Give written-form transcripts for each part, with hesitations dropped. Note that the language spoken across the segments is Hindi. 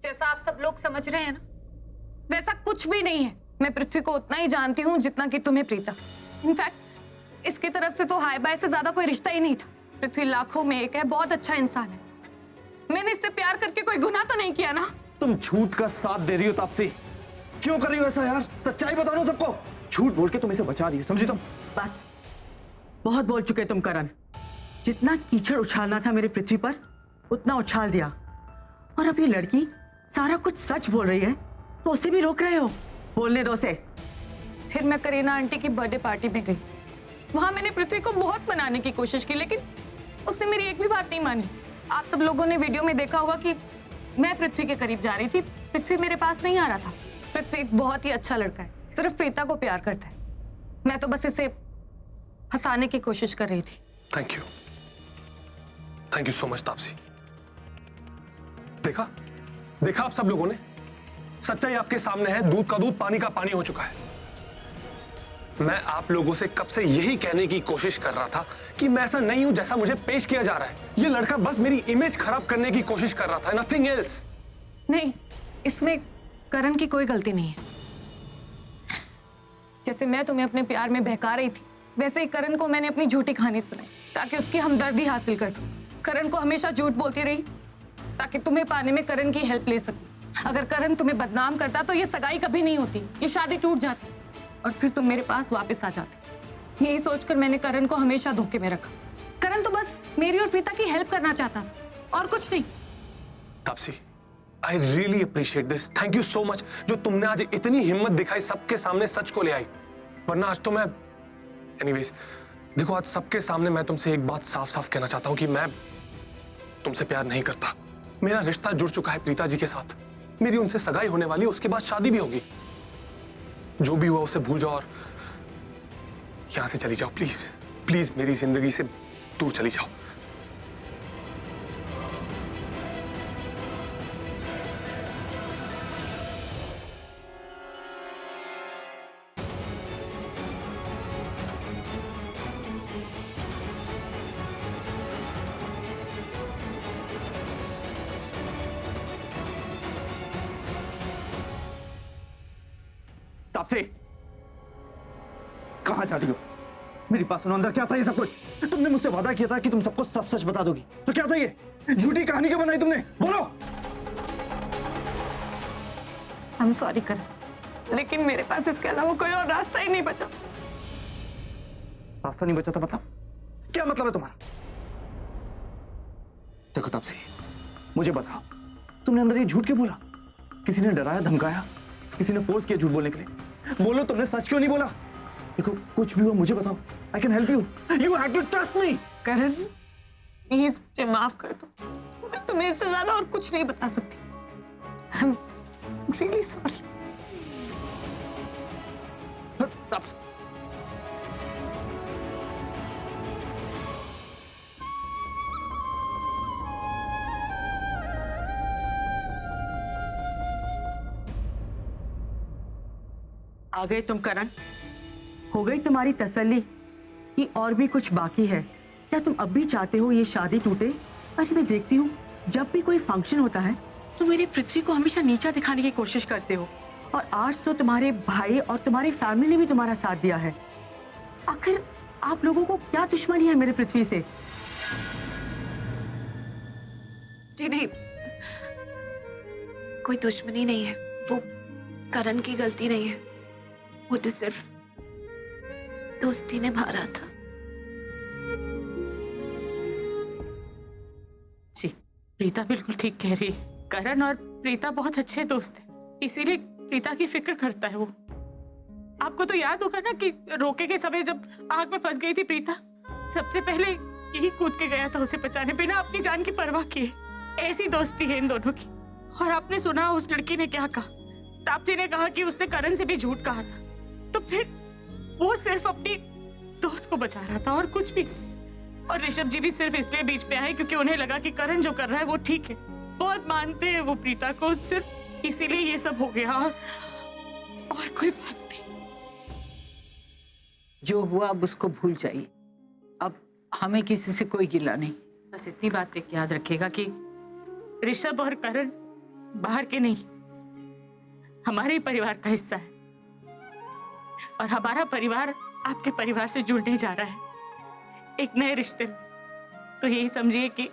जैसा आप सब लोग समझ रहे हैं ना, वैसा कुछ भी नहीं है। मैं पृथ्वी को उतना ही जानती हूँ जितना कि तुम्हें प्रीता। इनफैक्ट इसकी तरफ से तो हाय बाय से ज्यादा कोई रिश्ता ही नहीं था। पृथ्वी लाखों में एक है, बहुत अच्छा इंसान है। मैंने इससे प्यार करके कोई गुनाह तो नहीं किया ना। तुम झूठ का साथ दे रही हो तापसी। क्यों कर रही हो ऐसा यार? सच्चाई बता दो सबको। झूठ बोल के तुम इसे बचा रही हो, समझी तुम? बस बहुत बोल चुके तुम करण। जितना कीचड़ उछालना था मेरे पृथ्वी पर उतना उछाल दिया, और अब ये लड़की सारा कुछ सच बोल रही है तो उसे भी रोक रहे हो? बोलने दो उसे। फिर मैं करीना आंटी की बर्थडे पार्टी में गई। वहां मैंने पृथ्वी को बहुत मनाने की कोशिश की, लेकिन उसने मेरी एक भी बात नहीं मानी। आप सब लोगों ने वीडियो में देखा होगा कि मैं पृथ्वी के करीब जा रही थी, पृथ्वी मेरे पास नहीं आ रहा था। पृथ्वी एक बहुत ही अच्छा लड़का है, सिर्फ प्रीता को प्यार करता है। मैं तो बस इसे फंसाने की कोशिश कर रही थी। Thank you so much Taapsee. देखा देखा आप सब लोगों ने, सच्चाई आपके सामने है। दूध का दूध, पानी का पानी हो चुका है। मैं आप लोगों से कब से यही कहने की कोशिश कर रहा था कि मैं ऐसा नहीं हूं जैसा मुझे पेश किया जा रहा है। ये लड़का बस मेरी इमेज खराब करने की कोशिश कर रहा था, नथिंग एल्स। नहीं, इसमें करण की कोई गलती नहीं है। जैसे मैं तुम्हें अपने प्यार में बहका रही थी, वैसे ही करण को मैंने अपनी झूठी कहानी सुनाई ताकि उसकी हमदर्दी हासिल कर सकूं। करण को हमेशा झूठ बोलती रही ताकि तुम्हें पाने में करण की हेल्प ले सकूं। अगर करण तुम्हें बदनाम करता तो ये सगाई कभी नहीं होती, ये शादी टूट जाती और फिर तुम मेरे पास वापस आ जाते। यही सोचकर मैंने करण को हमेशा धोखे में रखा। करण तो बस मेरी और प्रीता की हेल्प करना चाहता था और कुछ नहीं। Taapsee, I really appreciate this. Thank you so much जो तुमने आज इतनी हिम्मत दिखाई, सबके सामने सच को ले आई। वरना आज तो मैं एनीवेज, देखो आज सबके सामने मैं तुमसे एक बात साफ साफ कहना चाहता हूं कि मैं तुमसे प्यार नहीं करता। मेरा रिश्ता जुड़ चुका है प्रीता जी के साथ। मेरी उनसे सगाई होने वाली है, उसके बाद शादी भी होगी। जो भी हुआ उसे भूल जाओ और यहां से चली जाओ। प्लीज प्लीज मेरी जिंदगी से दूर चली जाओ। तापसी, कहां जा रही हो? मेरी बात सुनो, अंदर क्या था ये सब कुछ? तुमने मुझसे वादा किया था कि तुम सबको सच सच बता दोगी, तो क्या था ये? झूठी कहानी क्यों बनाई तुमने? बोलो। आई एम सॉरी करण, लेकिन मेरे पास इसके अलावा कोई और रास्ता ही नहीं बचा। रास्ता नहीं बचा था मतलब? क्या मतलब है तुम्हारा? देखो तापसी, मुझे बताओ, तुमने अंदर ये झूठ क्यों बोला? किसी ने डराया, धमकाया? किसी ने फोर्स किया झूठ बोलने के लिए? बोलो, तुमने सच क्यों नहीं बोला? देखो, कुछ भी हुआ मुझे बताओ, I can help you. You have to trust me. Karan please मुझे माफ कर दो, मैं तुम्हें इससे ज्यादा और कुछ नहीं बता सकती। I am really sorry. आ गए तुम करण? हो गई तुम्हारी तसल्ली कि और भी कुछ बाकी है? क्या तुम अब भी चाहते हो ये शादी टूटे? अरे मैं देखती हूँ जब भी कोई फंक्शन होता है तो मेरी पृथ्वी को हमेशा नीचा दिखाने की कोशिश करते हो, और आज तो तुम्हारे भाई और तुम्हारी फैमिली ने भी तुम्हारा साथ दिया है। आखिर आप लोगों को क्या दुश्मनी है मेरे पृथ्वी से? जी नहीं, कोई दुश्मनी नहीं है। वो करण की गलती नहीं है, वो तो सिर्फ दोस्ती निभा रहा था। जी, प्रीता बिल्कुल ठीक कह रही है। करण और प्रीता बहुत अच्छे दोस्त हैं, इसीलिए प्रीता की फिक्र करता है वो। आपको तो याद होगा ना कि रोके के समय जब आग में फंस गई थी प्रीता, सबसे पहले यही कूद के गया था उसे बचाने, बिना अपनी जान की परवाह किए। ऐसी दोस्ती है इन दोनों की। और आपने सुना उस लड़की ने क्या कहा? तापसी ने कहा कि उसने करण से भी झूठ कहा था, तो फिर वो सिर्फ अपनी दोस्त को बचा रहा था और कुछ भी। और ऋषभ जी भी सिर्फ इसलिए बीच में आए क्योंकि उन्हें लगा कि करण जो कर रहा है वो ठीक है। बहुत मानते हैं वो प्रीता को, सिर्फ इसीलिए ये सब हो गया और कोई बात नहीं। जो हुआ अब उसको भूल जाइए। अब हमें किसी से कोई गिला नहीं। बस इतनी बात एक याद रखिएगा कि ऋषभ और करण बाहर के नहीं, हमारे ही परिवार का हिस्सा है और हमारा परिवार आपके परिवार से जुड़ने जा रहा है एक नए रिश्ते में। तो यही समझिए कि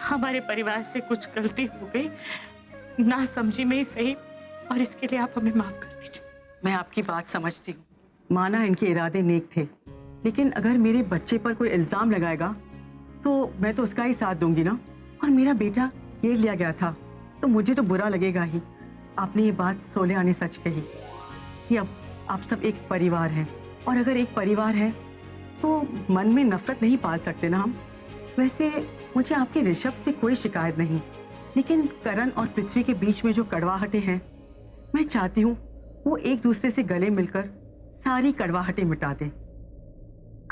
हमारे परिवार से कुछ गलती हो गई, ना समझी में ही सही, और इसके लिए आप हमें माफ कर दीजिए। मैं आपकी बात समझती हूँ, माना इनके इरादे नेक थे, लेकिन अगर मेरे बच्चे पर कोई इल्जाम लगाएगा तो मैं तो उसका ही साथ दूंगी ना। और मेरा बेटा घेर लिया गया था तो मुझे तो बुरा लगेगा ही। आपने ये बात सोले आने सच कही कि अब आप सब एक परिवार हैं, और अगर एक परिवार है तो मन में नफरत नहीं पाल सकते ना हम। वैसे मुझे आपके ऋषभ से कोई शिकायत नहीं, लेकिन करण और पृथ्वी के बीच में जो कड़वाहटें हैं, मैं चाहती हूँ वो एक दूसरे से गले मिलकर सारी कड़वाहटें मिटा दें।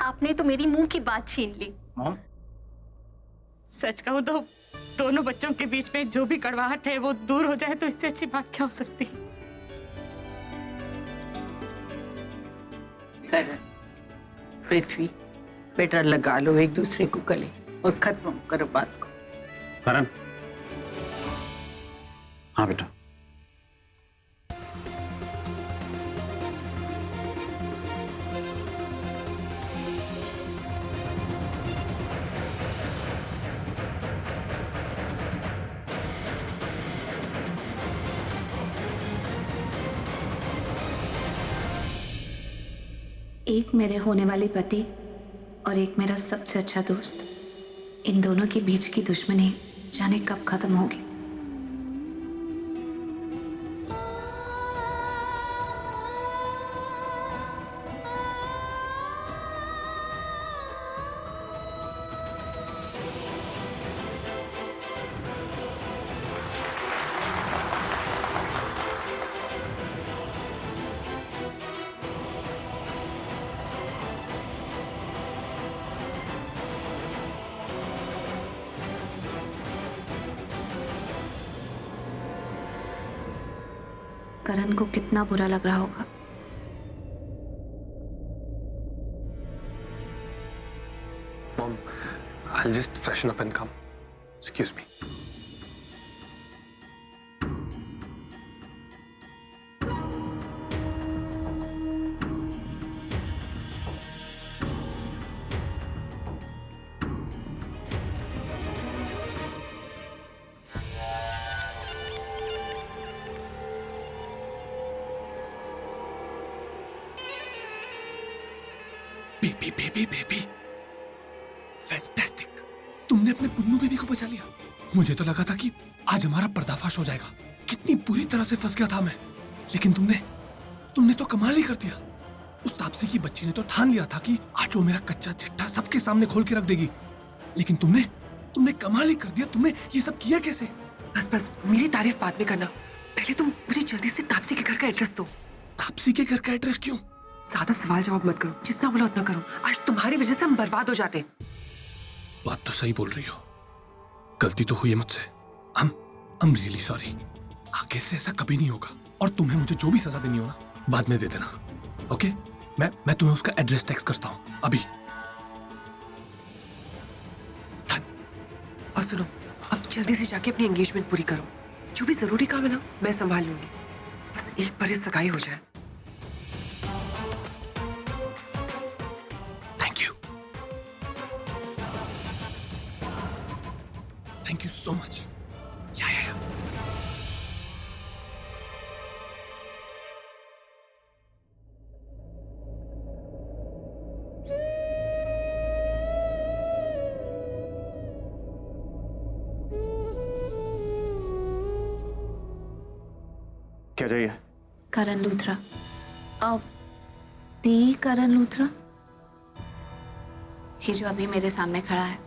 आपने तो मेरी मुंह की बात छीन ली। मॉम, सच कहूं तो दोनों बच्चों के बीच में जो भी कड़वाहट है वो दूर हो जाए तो इससे अच्छी बात क्या हो सकती है। करण, पृथ्वी, बेटा लगा लो एक दूसरे को गले और खत्म करो बात को। करण। हाँ बेटा। एक मेरे होने वाले पति और एक मेरा सबसे अच्छा दोस्त, इन दोनों के बीच की दुश्मनी जाने कब खत्म होगी। करण को कितना बुरा लग रहा होगा। Mom, I'll just freshen up and come. Excuse me. Baby baby baby, fantastic. तुमने अपने पुन्नू बेबी को बचा लिया। मुझे तो लगा था कि आज हमारा पर्दाफाश हो जाएगा। कितनी बुरी तरह से फंस गया था मैं, लेकिन तुमने तो कमाल ही कर दिया। उस तापसी की बच्ची ने तो ठान लिया था कि आज वो मेरा कच्चा चिट्ठा सबके सामने खोल के रख देगी, लेकिन तुमने कमाल ही कर दिया। तुमने ये सब किया कैसे? बस बस मेरी तारीफ बाद में करना, पहले तुम मुझे जल्दी से तापसी के घर का एड्रेस दो। तापसी के घर का एड्रेस क्यों? ज्यादा सवाल जवाब मत करो, जितना बोला उतना करो। आज तुम्हारी वजह से हम बर्बाद हो जाते। बात तो सही बोल रही हो, गलती तो हुई है मुझसे। I'm really sorry। आगे से ऐसा कभी नहीं होगा, और तुम्हें मुझे जो भी सजा देनी हो ना बाद में दे देना, ओके? मैं तुम्हें उसका एड्रेस टेक्स्ट करता हूँ अभी। और सुनो, अब जल्दी से जाके अपनी एंगेजमेंट पूरी करो। जो भी जरूरी काम है ना मैं संभाल लूंगी, बस एक बार सगाई हो जाए। Thank you so much। या। क्या चाहिए? करण लूथरा। अब दी करण लूथरा, ये जो अभी मेरे सामने खड़ा है,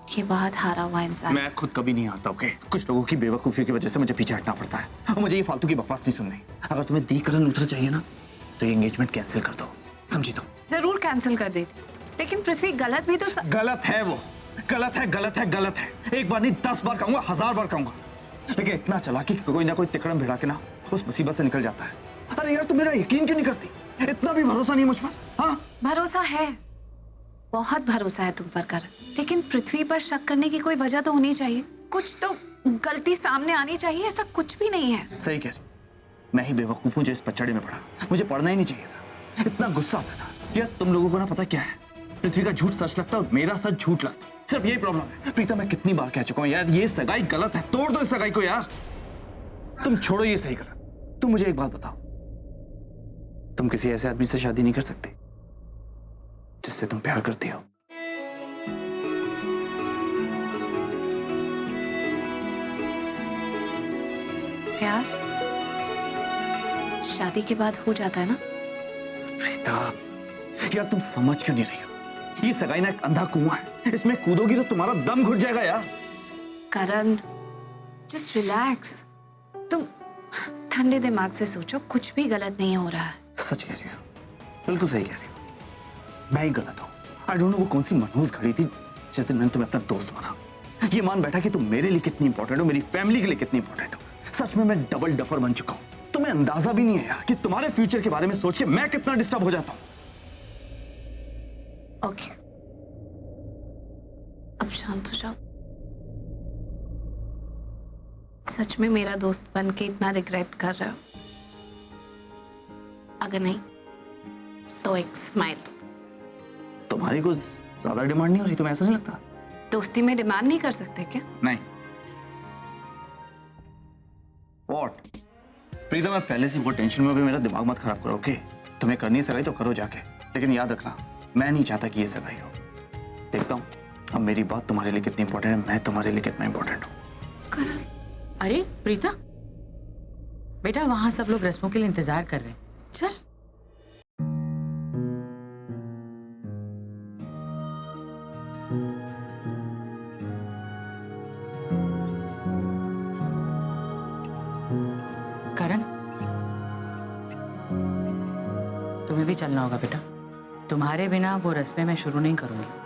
ये बहुत हारा हुआ इंसान। मैं खुद कभी नहीं हारता, ओके? कुछ लोगों की बेवकूफी की वजह से मुझे पीछे हटना पड़ता है, और मुझे ये फालतू की बकवास नहीं सुननी। अगर तुम्हें दी करण लूथरा चाहिए ना तो ये एंगेजमेंट कैंसिल कर दो, समझी तुम? जरूर कैंसिल कर देती, लेकिन पृथ्वी गलत भी तो गलत है वो, गलत है, गलत है, गलत है। एक बार नहीं 10 बार कहूंगा, 1000 बार कहूंगा। देखिए, इतना चला कि कोई ना कोई तिकड़म भिड़ा के ना उस मुसीबत से निकल जाता है। अरे यार, तुम मेरा यकीन क्यों नहीं करती? इतना भी भरोसा नहीं मुझ पर? हाँ, भरोसा है, बहुत भरोसा है तुम पर करण, लेकिन पृथ्वी पर शक करने की कोई वजह तो होनी चाहिए। कुछ तो गलती सामने आनी चाहिए, ऐसा कुछ भी नहीं है। सही कह रही, मैं ही बेवकूफ हूँ जो इस पचड़े में पड़ा। मुझे पढ़ना ही नहीं चाहिए था। इतना गुस्सा आता ना यार, तुम लोगों को ना पता क्या है, पृथ्वी का झूठ सच लगता है और मेरा सच झूठ लगता है। सिर्फ यही प्रॉब्लम है। प्रीता, मैं कितनी बार कह चुका हूँ यार, ये सगाई गलत है, तोड़ दो इस सगाई को यार। तुम छोड़ो ये सही गलत, तुम मुझे एक बात बताओ, तुम किसी ऐसे आदमी से शादी नहीं कर सकते जिससे तुम प्यार करती हो? प्यार शादी के बाद हो जाता है ना। प्रीता यार, तुम समझ क्यों नहीं रही हो? ये सगाई ना एक अंधा कुआं है, इसमें कूदोगी तो तुम्हारा दम घुट जाएगा यार। करण, जस्ट रिलैक्स। तुम ठंडे दिमाग से सोचो, कुछ भी गलत नहीं हो रहा है। सच कह रही हो, बिल्कुल सही कह रही हो। मैं ही गलत हूँ। आई डोंट नो वो कौन सी मनहूस घड़ी थी जिस दिन मैंने तुम्हें अपना दोस्त माना। ये मान बैठा कि तुम मेरे लिए कितनी इंपॉर्टेंट हो, मेरी फैमिली के लिए कितनी इंपॉर्टेंट हो। सच में मैं डबल डफर बन चुका हूँ। तुम्हें अंदाजा भी नहीं है यार कि तुम्हारे फ्यूचर के बारे में सोच के मैं कितना डिस्टर्ब हो जाता हूँ। ओके, अब शांत हो जाओ। सच में मेरा दोस्त बन के इतना रिग्रेट कर रहे हो? अगर नहीं तो एक स्माइल दो। तुम्हारी कुछ ज्यादा डिमांड नहीं हो रही? तुम्हें ऐसा नहीं लगता? दोस्ती में डिमांड नहीं कर सकते क्या? नहीं। What? प्रीता, मैं पहले से बहुत टेंशन में, अभी मेरा दिमाग मत खराब करो। ओके, तुम्हें करनी सगाई तो करो जाके, लेकिन याद रखना मैं नहीं चाहता कि ये सगाई हो। देखता हूँ अब मेरी बात तुम्हारे लिए कितनी इंपॉर्टेंट है, मैं तुम्हारे लिए कितना इंपॉर्टेंट हूँ। अरे प्रीता, बेटा वहां सब लोग रस्मों के लिए इंतजार कर रहे हैं, चल। करण, तुम्हें भी चलना होगा बेटा। तुम्हारे बिना वो रस्में मैं शुरू नहीं करूंगी।